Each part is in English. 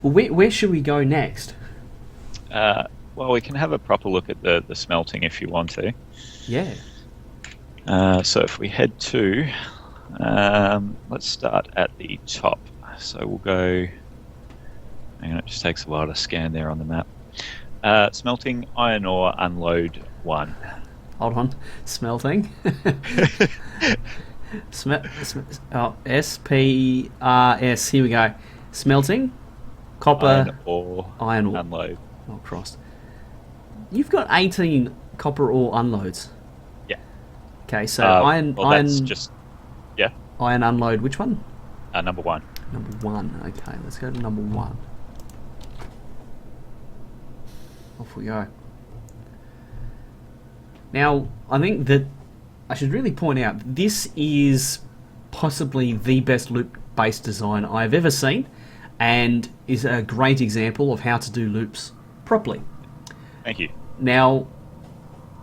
Well, where should we go next? Well, we can have a proper look at the smelting if you want to. Yeah. So if we head to, let's start at the top. So we'll go. Hang on, it just takes a while to scan there on the map. Smelting iron ore unload one. Hold on. Smelting. SPRS. Here we go. Smelting. Copper. Iron ore Iron ore. unload. Oh, crossed. You've got 18 copper ore unloads. Yeah. Okay, so Well, that's just yeah. iron unload. Which one? Number one. Number one. Okay, let's go to number one. Off we go. Now, I think that I should really point out this is possibly the best loop-based design I've ever seen, and is a great example of how to do loops properly. Thank you. Now,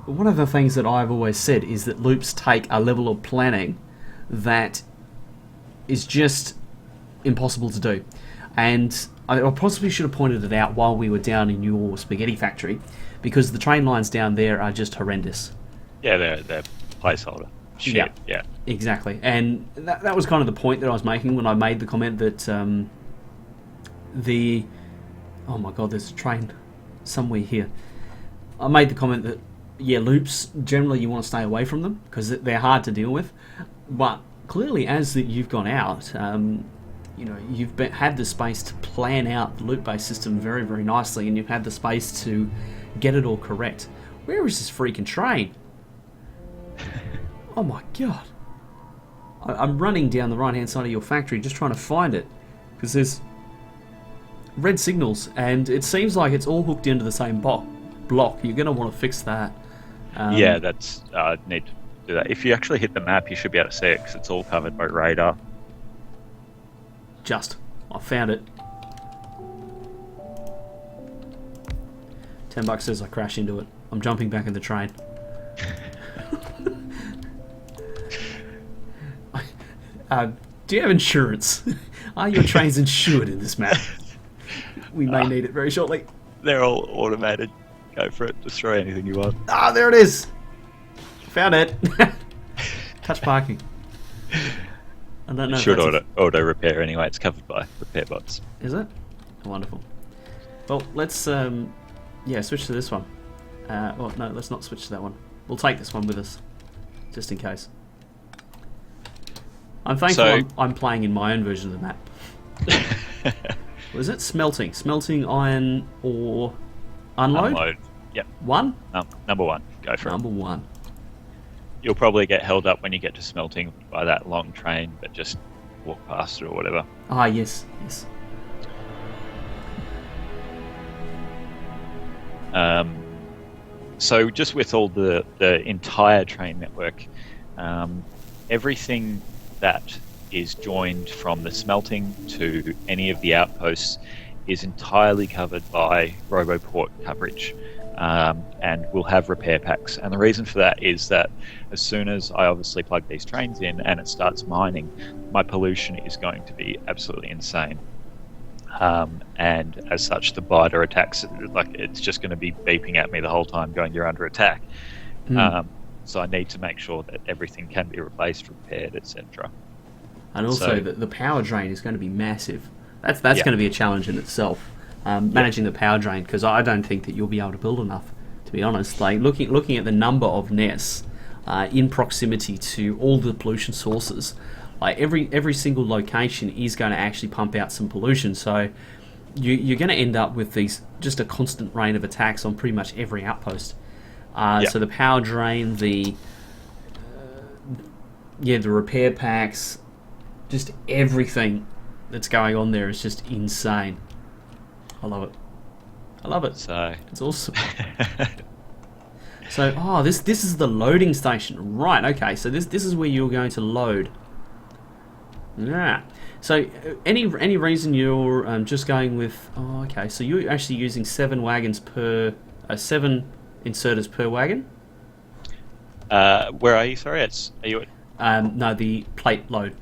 one of the things that I've always said is that loops take a level of planning that is just impossible to do. And I possibly should have pointed it out while we were down in your spaghetti factory, because the train lines down there are just horrendous. Yeah, they're placeholder. Shit. Yeah. Exactly. And that was kind of the point that I was making when I made the comment that oh my god, there's a train somewhere here. I made the comment that, yeah, loops, generally you want to stay away from them because they're hard to deal with. But clearly, as you've gone out, you've had the space to plan out the loop-based system very, very nicely, and you've had the space to get it all correct. Where is this freaking train? Oh my god. I'm running down the right-hand side of your factory just trying to find it, because there's red signals, and it seems like it's all hooked into the same block. You're going to want to fix that. Yeah, that's need to do that. If you actually hit the map, you should be able to see it because it's all covered by radar. I found it. $10 says I crash into it. I'm jumping back in the train. Do you have insurance? Are your trains insured in this map? We may need it very shortly. They're all automated. Go for it. Destroy anything you want. Ah, there it is. Found it. Touch parking. I don't know. It should auto repair anyway. It's covered by repair bots. Is it? Wonderful. Well, let's switch to this one. Well, no, let's not switch to that one. We'll take this one with us, just in case. I'm thankful I'm playing in my own version of the map. What is it? Smelting. Smelting iron ore unload? Unload. Yep. One? Number one. Go for Number it. one. You'll probably get held up when you get to smelting by that long train, but just walk past it or whatever. Ah, yes. Yes. So just with all the entire train network, everything that is joined from the smelting to any of the outposts is entirely covered by RoboPort coverage, and we'll have repair packs. And the reason for that is that as soon as I obviously plug these trains in and it starts mining, my pollution is going to be absolutely insane. And as such, the biter attacks, like, it's just going to be beeping at me the whole time going, you're under attack. So I need to make sure that everything can be replaced, repaired, etc. And also, the power drain is going to be massive. That's going to be a challenge in itself. Managing the power drain, because I don't think that you'll be able to build enough, to be honest. Like looking at the number of nests in proximity to all the pollution sources, like every single location is going to actually pump out some pollution. So you're going to end up with just a constant rain of attacks on pretty much every outpost. So the power drain, the repair packs, just everything that's going on there is just insane. I love it. So It's awesome. So, this is the loading station, right? Okay, so this is where you're going to load. Yeah. So, any reason you're just going with? Oh, okay. So you're actually using 7 wagons per 7 inserters per wagon. where are you? Sorry, are you at No, the plate load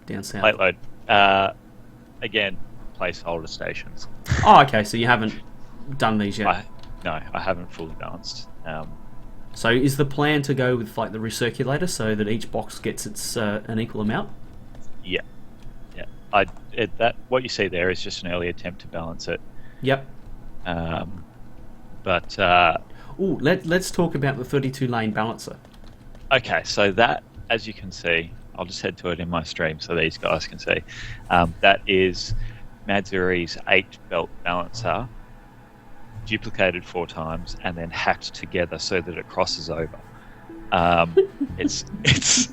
down south. plate load? Again, placeholder stations. Oh, okay. So you haven't done these yet? No, I haven't fully balanced. So is the plan to go with like the recirculator so that each box gets its an equal amount? Yeah. What you see there is just an early attempt to balance it. Yep. Let's talk about the 32 lane balancer. Okay, so that, as you can see, I'll just head to it in my stream so these guys can see. That is Madzuri's 8-belt balancer, duplicated 4 times, and then hacked together so that it crosses over. It's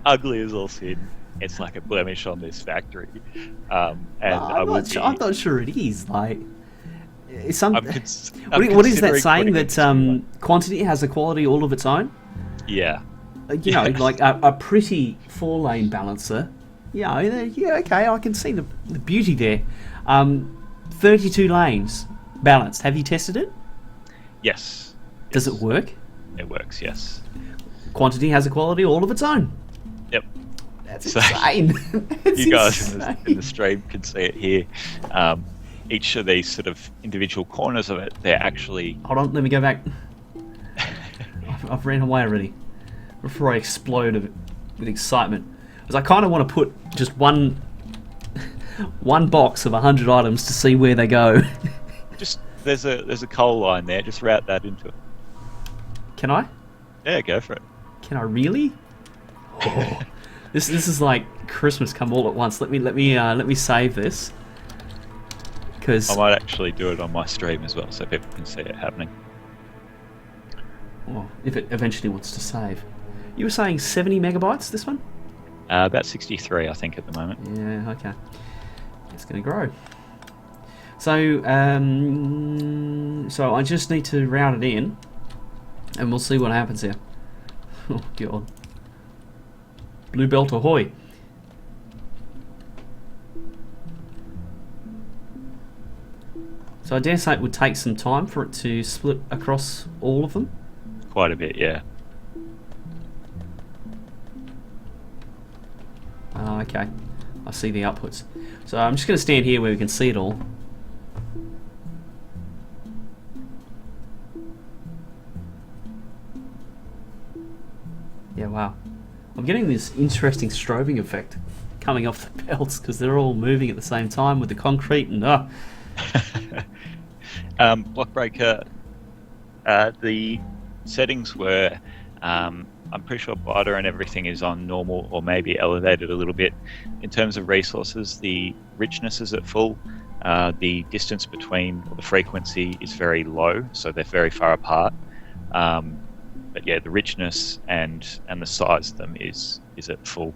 ugly as all sin. It's like a blemish on this factory. I'm not sure it is. Like, what is that saying that quantity has a quality all of its own? Yeah. You know, like a pretty 4-lane balancer. Yeah, okay, I can see the beauty there. 32 lanes balanced. Have you tested it? Yes. Does it work? It works, yes. Quantity has a quality all of its own. Yep. That's insane. You guys in the stream can see it here. Each of these sort of individual corners of it, they're actually... Hold on, let me go back. I've ran away already. Before I explode with excitement. Because I kind of want to put just one box of 100 items to see where they go. Just there's a coal line there. Just route that into it. Can I? Yeah, go for it. Can I really? Oh, this is like Christmas come all at once. Let me save this. Because I might actually do it on my stream as well, so people can see it happening. Well, if it eventually wants to save. You were saying 70 megabytes, this one? About 63, I think, at the moment. Yeah, okay. It's going to grow. So, so I just need to route it in, and we'll see what happens here. Oh, God. Blue belt ahoy. So I dare say it would take some time for it to split across all of them. Quite a bit, yeah. Oh, okay. I see the outputs. So I'm just going to stand here where we can see it all. Yeah, wow. I'm getting this interesting strobing effect coming off the belts because they're all moving at the same time with the concrete and... Block breaker, the settings were, I'm pretty sure Biter and everything is on normal or maybe elevated a little bit. In terms of resources, the richness is at full. The distance between the frequency is very low, so they're very far apart. But yeah, the richness and the size of them is at full.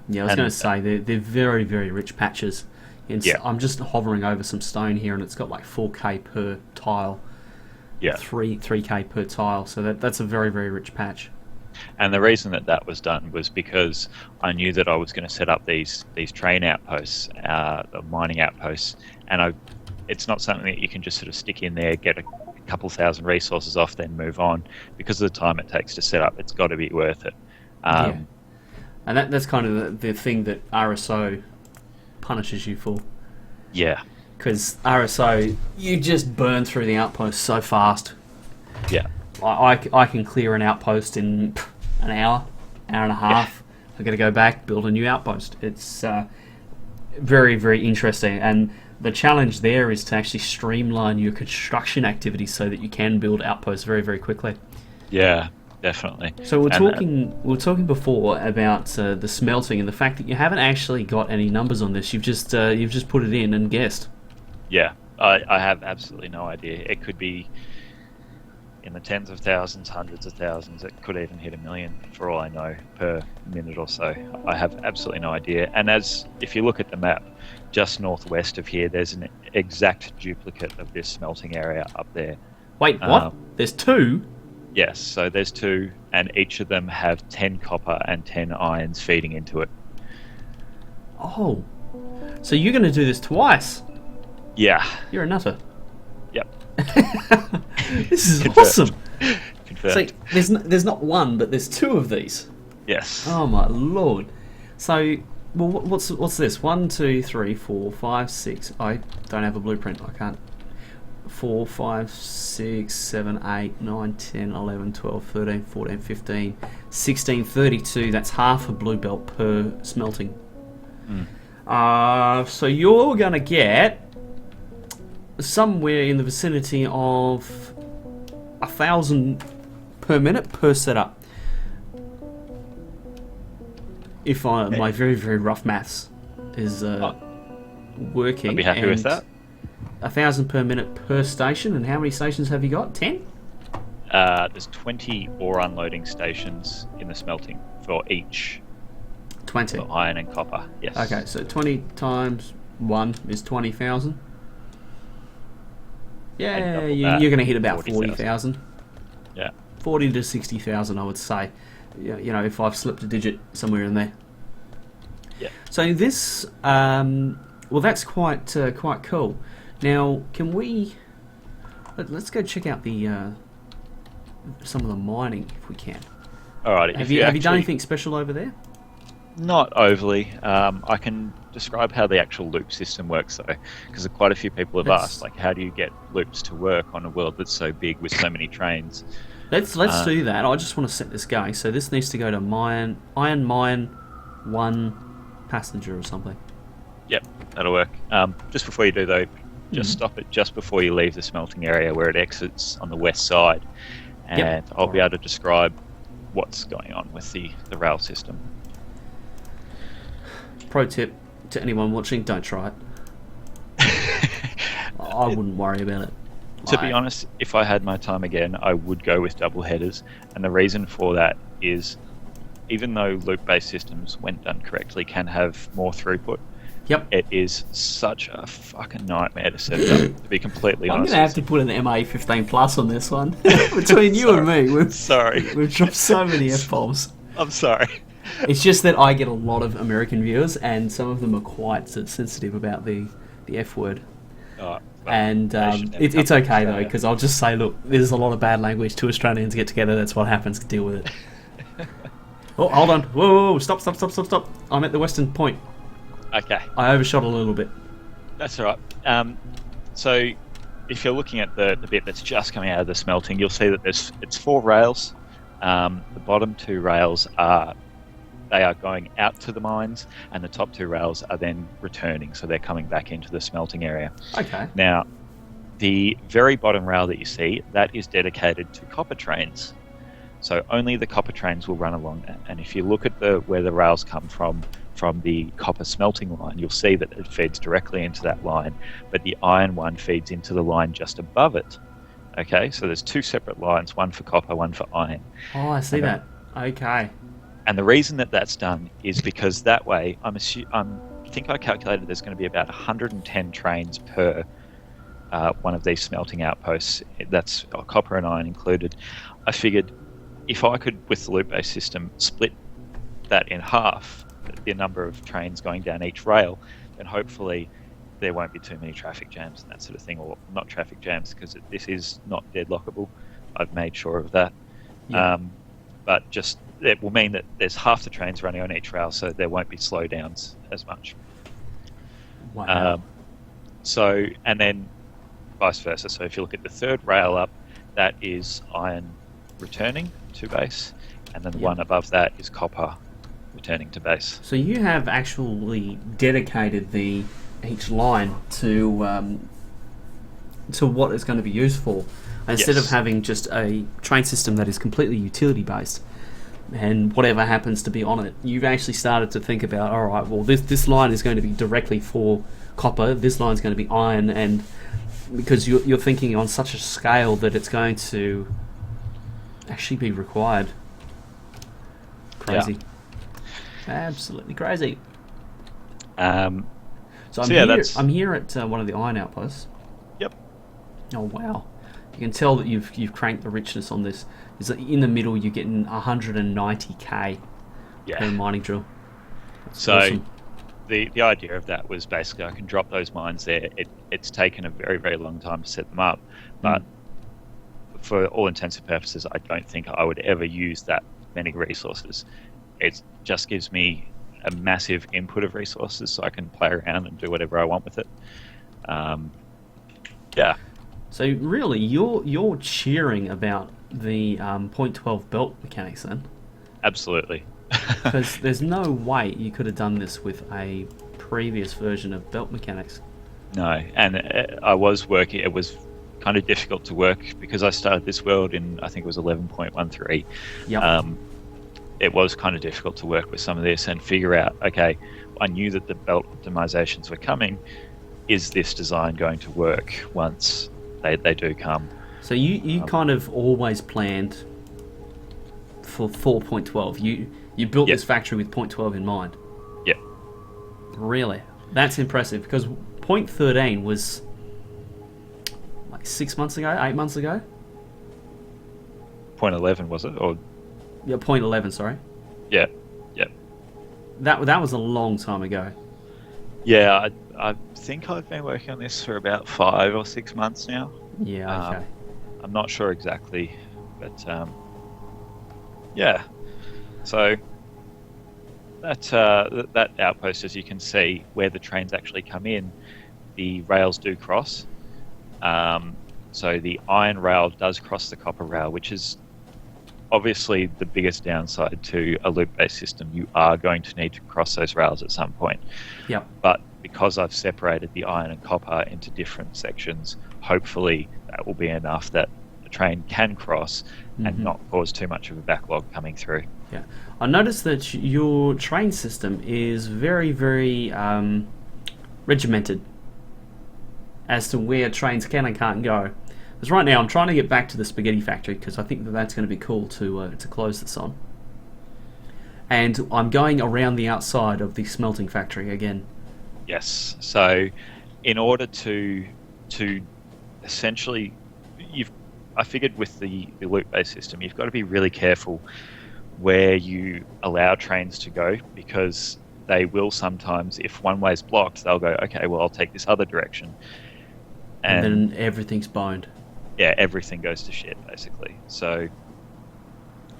Yeah, I was going to say they're very, very rich patches. Yeah. I'm just hovering over some stone here, and it's got like 4K per tile. Yeah. 3K per tile. So that's a very, very rich patch. And the reason that was done was because I knew that I was going to set up these train outposts, the mining outposts, and it's not something that you can just sort of stick in there, get a couple thousand resources off, then move on. Because of the time it takes to set up, it's got to be worth it. Yeah. And that's kind of the thing that RSO punishes you for. Yeah. Because RSO, you just burn through the outpost so fast. Yeah. I can clear an outpost in an hour and a half. Yeah. I've got to go back, build a new outpost. It's very, very interesting. And the challenge there is to actually streamline your construction activities so that you can build outposts very, very quickly. Yeah, definitely. So we were talking before about the smelting and the fact that you haven't actually got any numbers on this. You've just put it in and guessed. Yeah, I have absolutely no idea. It could be in the tens of thousands, hundreds of thousands. It could even hit 1 million, for all I know, per minute or so. I have absolutely no idea. And if you look at the map, just northwest of here, there's an exact duplicate of this smelting area up there. Wait, what? There's 2? Yes, so there's 2, and each of them have 10 copper and 10 irons feeding into it. Oh, so you're going to do this twice? Yeah. You're a nutter. Yep. This is awesome. Confirmed. See, there's not one, but there's 2 of these. Yes. Oh my lord. So Well, what's this? 1, 2, 3, 4, 5, 6. I don't have a blueprint. I can't. 4, 5, 6, 7, 8, 9, 10, 11, 12, 13, 14, 15, 16, 32. That's half a blue belt per smelting. So you're going to get somewhere in the vicinity of 1,000 per minute per setup. If my very, very rough maths is working. I'd be happy with that. 1,000 per minute per station. And how many stations have you got? 10? There's 20 ore unloading stations in the smelting for each. 20. For iron and copper, yes. Okay, so 20 times 1 is 20,000. Yeah, you're going to hit about 40,000. Yeah. 40 to 60,000, I would say. You know, if I've slipped a digit somewhere in there. Yeah. So this, well, that's quite cool. Now, can we? Let's go check out the some of the mining if we can. All right. Have you done anything special over there? Not overly. I can describe how the actual loop system works though, because quite a few people have asked, like, how do you get loops to work on a world that's so big with so many trains? Let's do that. I just want to set this going. So this needs to go to iron mine 1 passenger or something. Yep, that'll work. Just before you do though, just stop it just before you leave the smelting area where it exits on the west side, and I'll be able to describe what's going on with the rail system. Pro tip to anyone watching: don't try it. I wouldn't worry about it. To be honest, if I had my time again, I would go with double headers, and the reason for that is, even though loop-based systems, when done correctly, can have more throughput, it is such a fucking nightmare to set it up, to be completely honest. I'm going to have to put an MA15 plus on this one. Between you and me, we've dropped so many F-bombs. I'm sorry. It's just that I get a lot of American viewers, and some of them are quite sensitive about the F word. Oh, and it's okay though, because I'll just say, look, there's a lot of bad language. 2 Australians get together, that's what happens. Deal with it. Oh, hold on. Whoa, stop. I'm at the western point. Okay. I overshot a little bit. That's all right. So if you're looking at the bit that's just coming out of the smelting, you'll see that it's 4 rails. The bottom 2 rails are going out to the mines, and the top 2 rails are then returning, so they're coming back into the smelting area. Okay. Now, the very bottom rail that you see, that is dedicated to copper trains. So only the copper trains will run along that. And if you look at where the rails come from the copper smelting line, you'll see that it feeds directly into that line, but the iron one feeds into the line just above it. Okay, so there's 2 separate lines, one for copper, one for iron. Oh, I see that. Okay. And the reason that that's done is because that way, I think I calculated there's going to be about 110 trains per one of these smelting outposts. That's copper and iron included. I figured if I could, with the loop-based system, split that in half, the number of trains going down each rail, then hopefully there won't be too many traffic jams and that sort of thing, or not traffic jams, because this is not deadlockable. I've made sure of that. Yeah. But just it will mean that there's half the trains running on each rail, so there won't be slowdowns as much. Wow. So, and then vice versa. So if you look at the 3rd rail up, that is iron returning to base, and then the one above that is copper returning to base. So you have actually dedicated each line to what it's going to be used for, instead of having just a train system that is completely utility based, and whatever happens to be on it. You've actually started to think about, all right, well, this line is going to be directly for copper, this line is going to be iron, and because you're thinking on such a scale that it's going to actually be required. Crazy. Yeah. Absolutely crazy. So I'm here at one of the iron outposts. Yep. Oh wow! You can tell that you've cranked the richness on this. Is that in the middle you're getting 190k per mining drill. That's awesome. The idea of that was basically I can drop those mines there. It's taken a very, very long time to set them up, but for all intents and purposes, I don't think I would ever use that many resources. It just gives me a massive input of resources, so I can play around and do whatever I want with it. Yeah. So really, you're cheering about the point 12 belt mechanics then? Absolutely. Because there's no way you could have done this with a previous version of belt mechanics. No, and I was working. It was kind of difficult to work because I started this world in, I think it was 11.13. Yep. It was kind of difficult to work with some of this and figure out, okay, I knew that the belt optimizations were coming. Is this design going to work once they do come? So you kind of always planned for 4.12. You built this factory with 0.12 in mind. Yeah. Really? That's impressive, because 0.13 was like 6 months ago, 8 months ago? 0.11 was it? Or 0.11, sorry. Yeah. That was a long time ago. Yeah, I think I've been working on this for about 5 or 6 months now. Yeah, okay. I'm not sure exactly, but yeah. So that outpost, as you can see, where the trains actually come in, the rails do cross. So the iron rail does cross the copper rail, which is obviously the biggest downside to a loop-based system. You are going to need to cross those rails at some point. Yep. But because I've separated the iron and copper into different sections, hopefully that will be enough that the train can cross and not cause too much of a backlog coming through. Yeah, I noticed that your train system is very, very regimented as to where trains can and can't go. Because right now I'm trying to get back to the spaghetti factory, because I think that's going to be cool to close this on. And I'm going around the outside of the smelting factory again. Yes. So, in order to essentially, I figured with the loop-based system, you've got to be really careful where you allow trains to go, because they will sometimes, if one way's blocked, they'll go, okay, well, I'll take this other direction. And then everything's boned. Yeah, everything goes to shit, basically. So,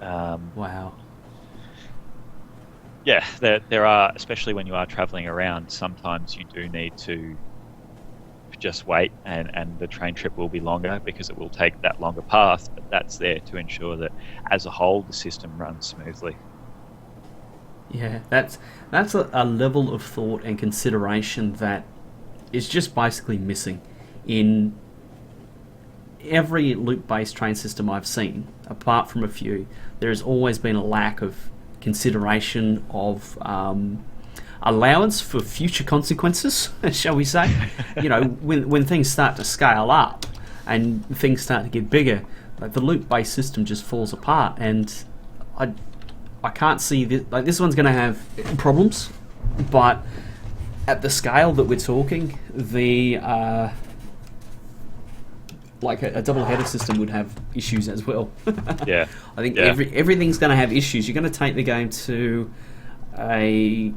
wow. Yeah, there are, especially when you are travelling around, sometimes you do need to just wait, and the train trip will be longer because it will take that longer path, but that's there to ensure that as a whole the system runs smoothly. Yeah, that's a level of thought and consideration that is just basically missing in every loop-based train system I've seen. Apart from a few, there has always been a lack of consideration of allowance for future consequences, shall we say. You know, when things start to scale up and things start to get bigger, like the loop-based system just falls apart, and I can't see this. Like, this one's going to have problems, but at the scale that we're talking, the like a double-header system would have issues as well. Yeah, I think everything's going to have issues. You're going to take the game to a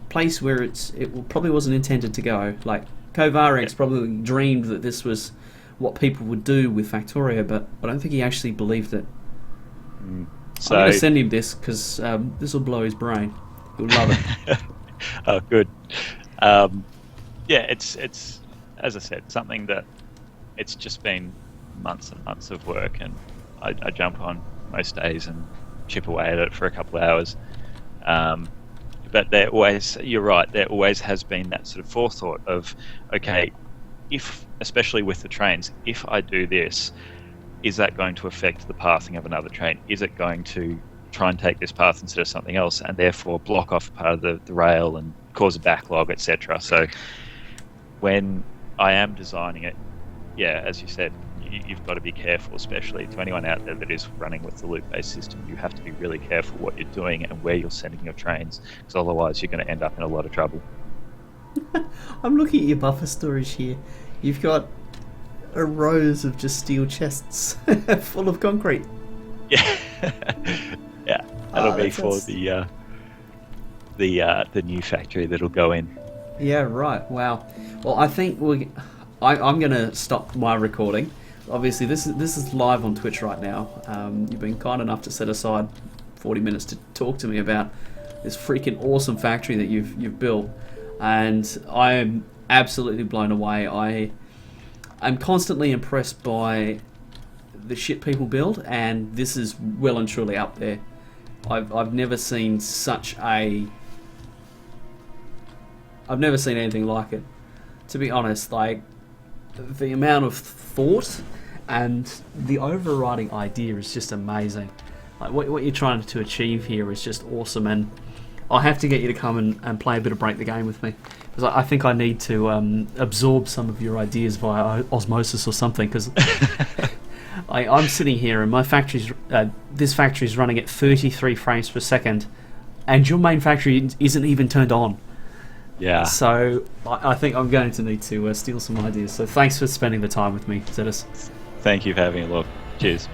place where it probably wasn't intended to go. Like, Kovarex probably dreamed that this was what people would do with Factorio, but I don't think he actually believed it. So, I'm going to send him this, because this will blow his brain. He'll love it. Oh, good. Yeah, it's as I said, something that it's just been months and months of work, and I jump on most days and chip away at it for a couple of hours. But you're right, there always has been that sort of forethought of, okay, if, especially with the trains, if I do this, is that going to affect the pathing of another train? Is it going to try and take this path instead of something else, and therefore block off part of the rail and cause a backlog, etc.? So when I am designing it, yeah, as you said, you've got to be careful, especially to anyone out there that is running with the loop-based system. You have to be really careful what you're doing and where you're sending your trains, because otherwise you're going to end up in a lot of trouble. I'm looking at your buffer storage here. You've got a rows of just steel chests full of concrete. Yeah, yeah. That'll be for the new factory that'll go in. Yeah, right. Wow. Well, I think I'm going to stop my recording. Obviously, this is live on Twitch right now. You've been kind enough to set aside 40 minutes to talk to me about this freaking awesome factory that you've built, and I am absolutely blown away. I'm constantly impressed by the shit people build, and this is well and truly up there. I've never seen I've never seen anything like it, to be honest. Like, the amount of thought and the overriding idea is just amazing. Like, what you're trying to achieve here is just awesome, and I have to get you to come and play a bit of Break the Game with me, because I think I need to absorb some of your ideas via osmosis or something, because I'm sitting here and my this factory is running at 33 frames per second, and your main factory isn't even turned on. Yeah. So I think I'm going to need to steal some ideas. So thanks for spending the time with me, Xeteth. Thank you for having a look. Cheers.